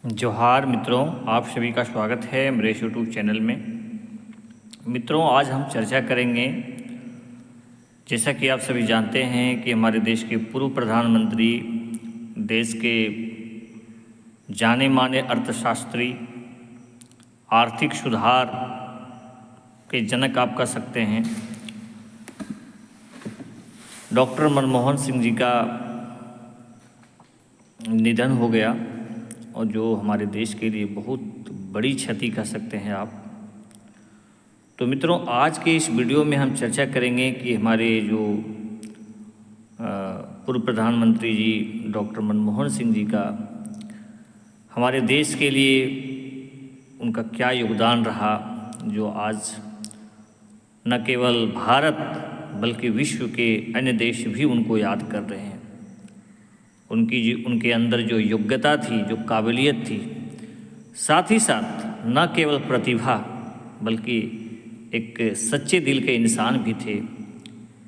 जोहार मित्रों, आप सभी का स्वागत है मेरे यूट्यूब चैनल में। मित्रों, आज हम चर्चा करेंगे, जैसा कि आप सभी जानते हैं कि हमारे देश के पूर्व प्रधानमंत्री, देश के जाने माने अर्थशास्त्री, आर्थिक सुधार के जनक आप कह सकते हैं, डॉक्टर मनमोहन सिंह जी का निधन हो गया और जो हमारे देश के लिए बहुत बड़ी क्षति कह सकते हैं आप। तो आज के इस वीडियो में हम चर्चा करेंगे कि हमारे जो पूर्व प्रधानमंत्री जी डॉक्टर मनमोहन सिंह जी का हमारे देश के लिए उनका क्या योगदान रहा, जो आज न केवल भारत बल्कि विश्व के अन्य देश भी उनको याद कर रहे हैं। उनके अंदर जो योग्यता थी, जो काबिलियत थी, साथ ही साथ न केवल प्रतिभा बल्कि एक सच्चे दिल के इंसान भी थे,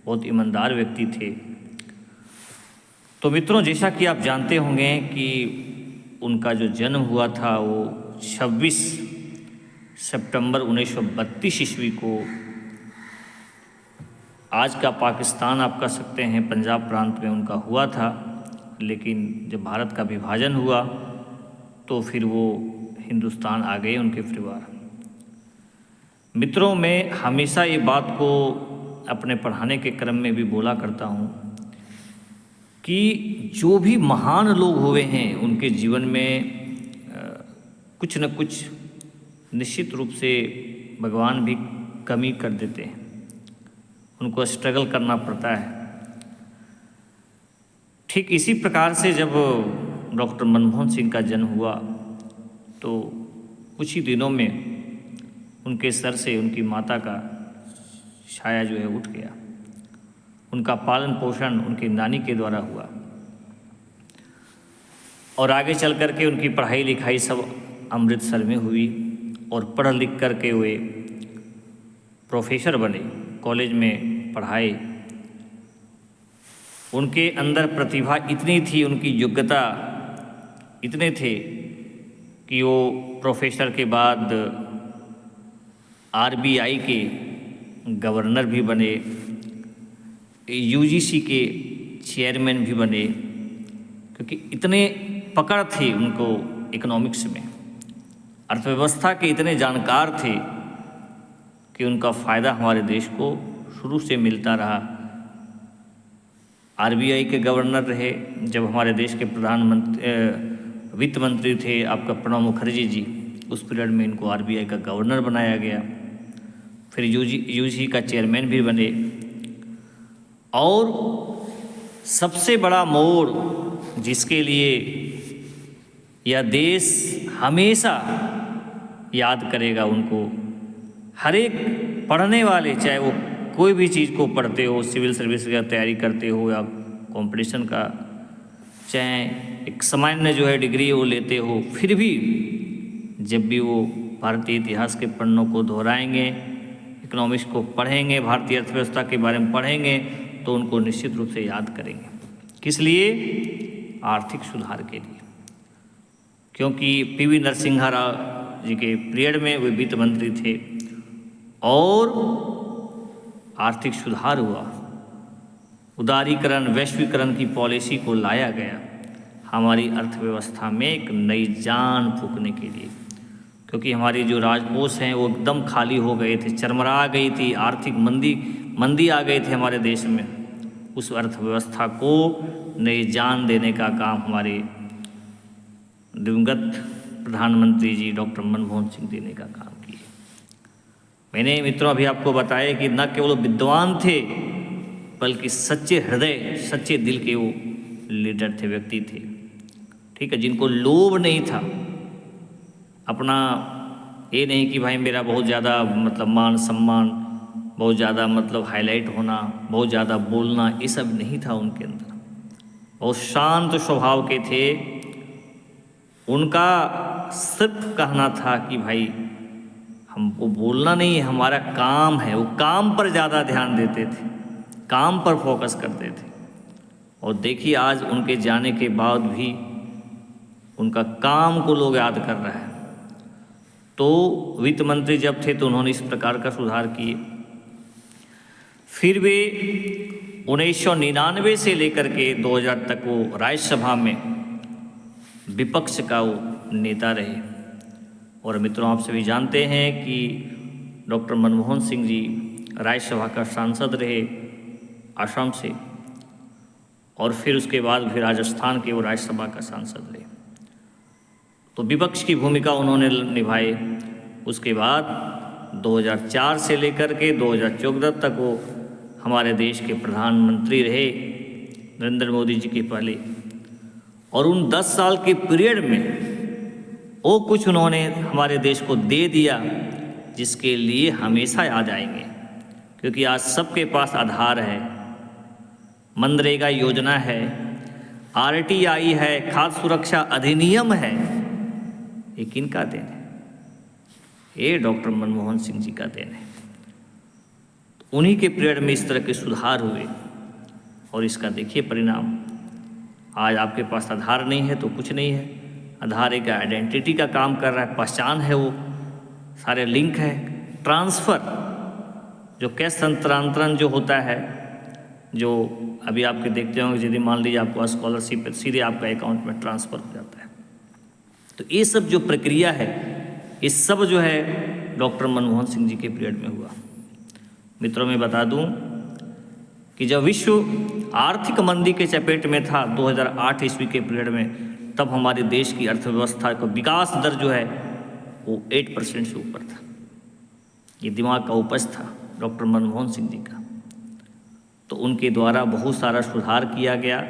बहुत ईमानदार व्यक्ति थे। तो मित्रों, जैसा कि आप जानते होंगे कि उनका जो जन्म हुआ था वो 26 सितंबर 1932 ईस्वी को आज का पाकिस्तान आप कह सकते हैं, पंजाब प्रांत में उनका हुआ था। लेकिन जब भारत का विभाजन हुआ तो फिर वो हिंदुस्तान आ गए उनके परिवार। मित्रों, मैं हमेशा ये बात को अपने पढ़ाने के क्रम में भी बोला करता हूँ कि जो भी महान लोग हुए हैं उनके जीवन में कुछ न कुछ निश्चित रूप से भगवान भी कमी कर देते हैं, उनको स्ट्रगल करना पड़ता है। ठीक इसी प्रकार से जब डॉक्टर मनमोहन सिंह का जन्म हुआ तो कुछ ही दिनों में उनके सर से उनकी माता का छाया जो है उठ गया। उनका पालन पोषण उनकी नानी के द्वारा हुआ और आगे चल कर के उनकी पढ़ाई लिखाई सब अमृतसर में हुई और पढ़ लिख कर के वे प्रोफेसर बने, कॉलेज में पढ़ाए। उनके अंदर प्रतिभा इतनी थी, उनकी योग्यता इतने थे कि वो प्रोफेसर के बाद आरबीआई के गवर्नर भी बने, यूजीसी के चेयरमैन भी बने, क्योंकि इतने पकड़ थी उनको इकोनॉमिक्स में, अर्थव्यवस्था के इतने जानकार थे कि उनका फ़ायदा हमारे देश को शुरू से मिलता रहा। आरबीआई के गवर्नर रहे, जब हमारे देश के प्रधानमंत्री वित्त मंत्री थे आपका प्रणब मुखर्जी जी, उस पीरियड में इनको आरबीआई का गवर्नर बनाया गया। फिर यूजी का चेयरमैन भी बने और सबसे बड़ा मोड़ जिसके लिए यह देश हमेशा याद करेगा उनको, हर एक पढ़ने वाले, चाहे वो कोई भी चीज़ को पढ़ते हो, सिविल सर्विस का तैयारी करते हो या कंपटीशन का, चाहे एक सामान्य जो है डिग्री वो लेते हो, फिर भी जब भी वो भारतीय इतिहास के पन्नों को दोहराएंगे, इकोनॉमिक्स को पढ़ेंगे, भारतीय अर्थव्यवस्था के बारे में पढ़ेंगे, तो उनको निश्चित रूप से याद करेंगे। किस लिए? आर्थिक सुधार के लिए। क्योंकि पीवी नरसिम्हा राव जी के पीरियड में वे वित्त मंत्री थे और आर्थिक सुधार हुआ, उदारीकरण, वैश्वीकरण की पॉलिसी को लाया गया हमारी अर्थव्यवस्था में एक नई जान फूंकने के लिए। क्योंकि हमारी जो राजकोष हैं वो एकदम खाली हो गए थे, चरमरा गई थी, आर्थिक मंदी आ गई थी हमारे देश में। उस अर्थव्यवस्था को नई जान देने का काम हमारे दिवंगत प्रधानमंत्री जी डॉक्टर मनमोहन सिंह देने का काम किए। मैंने मित्रों अभी आपको बताया कि न केवल विद्वान थे बल्कि सच्चे हृदय, सच्चे दिल के वो लीडर थे, व्यक्ति थे, ठीक है, जिनको लोभ नहीं था अपना, ये नहीं कि भाई मेरा बहुत ज़्यादा मान सम्मान, बहुत ज़्यादा हाईलाइट होना, बहुत ज़्यादा बोलना, ये सब नहीं था उनके अंदर। बहुत शांत स्वभाव के थे। उनका सिर्फ कहना था कि भाई हमको बोलना नहीं है, हमारा काम है। वो काम पर ज़्यादा ध्यान देते थे, काम पर फोकस करते थे। और देखिए आज उनके जाने के बाद भी उनका काम को लोग याद कर रहे हैं। तो वित्त मंत्री जब थे तो उन्होंने इस प्रकार का सुधार किए। फिर वे 1999 से लेकर के 2000 तक वो राज्यसभा में विपक्ष का वो नेता रहे। और मित्रों, आप सभी जानते हैं कि डॉक्टर मनमोहन सिंह जी राज्यसभा का सांसद रहे असम से, और फिर उसके बाद फिर राजस्थान के वो राज्यसभा का सांसद रहे। तो विपक्ष की भूमिका उन्होंने निभाई। उसके बाद 2004 से लेकर के 2014 तक वो हमारे देश के प्रधानमंत्री रहे, नरेंद्र मोदी जी के पहले। और उन 10 साल के पीरियड में वो कुछ उन्होंने हमारे देश को दे दिया जिसके लिए हमेशा याद आएंगे। क्योंकि आज सबके पास आधार है, मनरेगा योजना है, RTI है, खाद्य सुरक्षा अधिनियम है। ये किनका देन है? ये डॉक्टर मनमोहन सिंह जी का देन है। तो उन्हीं के पीरियड में इस तरह के सुधार हुए और इसका देखिए परिणाम। आज आपके पास आधार नहीं है तो कुछ नहीं है। आधार एक आइडेंटिटी का काम कर रहा है, पहचान है, वो सारे लिंक है। ट्रांसफ़र, जो कैश हस्तांतरण जो होता है, जो अभी आपके देखते होंगे, यदि मान लीजिए आपको स्कॉलरशिप सीधे आपका अकाउंट में ट्रांसफ़र हो जाता है। तो ये सब जो प्रक्रिया है, ये सब जो है डॉक्टर मनमोहन सिंह जी के पीरियड में हुआ। मित्रों, मैं बता दूं कि जब विश्व आर्थिक मंदी के चपेट में था 2008 ईस्वी के पीरियड में, तब हमारे देश की अर्थव्यवस्था का विकास दर जो है वो 8% से ऊपर था। ये दिमाग का उपज था डॉक्टर मनमोहन सिंह जी का। तो उनके द्वारा बहुत सारा सुधार किया गया।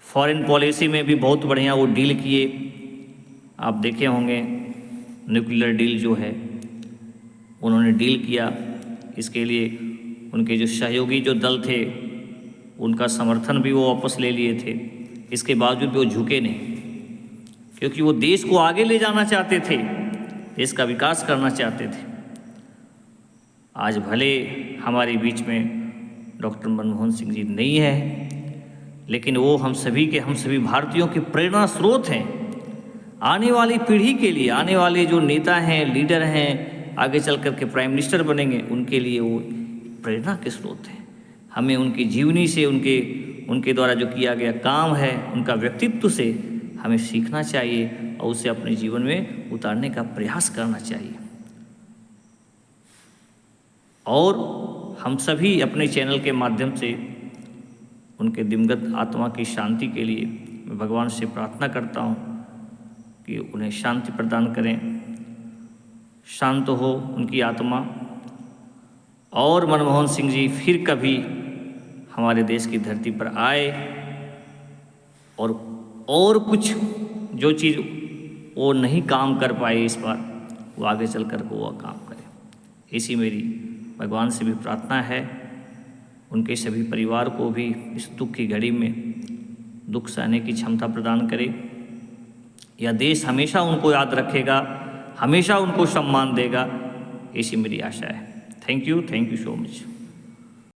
फॉरेन पॉलिसी में भी बहुत बढ़िया वो डील किए। आप देखे होंगे न्यूक्लियर डील जो है उन्होंने डील किया। इसके लिए उनके जो सहयोगी जो दल थे उनका समर्थन भी वो वापस ले लिए थे। इसके बावजूद भी वो झुके नहीं, क्योंकि वो देश को आगे ले जाना चाहते थे, देश का विकास करना चाहते थे। आज भले हमारे बीच में डॉक्टर मनमोहन सिंह जी नहीं है, लेकिन वो हम सभी भारतीयों के प्रेरणा स्रोत हैं। आने वाली पीढ़ी के लिए, आने वाले जो नेता हैं, लीडर हैं, आगे चल कर के प्राइम मिनिस्टर बनेंगे, उनके लिए वो प्रेरणा के स्रोत हैं। हमें उनकी जीवनी से, उनके द्वारा जो किया गया काम है, उनका व्यक्तित्व से हमें सीखना चाहिए और उसे अपने जीवन में उतारने का प्रयास करना चाहिए। और हम सभी अपने चैनल के माध्यम से उनके दिवंगत आत्मा की शांति के लिए मैं भगवान से प्रार्थना करता हूँ कि उन्हें शांति प्रदान करें, शांत हो उनकी आत्मा, और मनमोहन सिंह जी फिर कभी हमारे देश की धरती पर आए और कुछ जो चीज़ वो नहीं काम कर पाए इस बार, वो आगे चल कर वो काम करें। इसी मेरी भगवान से भी प्रार्थना है। उनके सभी परिवार को भी इस दुख की घड़ी में दुख सहने की क्षमता प्रदान करे। यह देश हमेशा उनको याद रखेगा, हमेशा उनको सम्मान देगा, ऐसी मेरी आशा है। Thank you so much.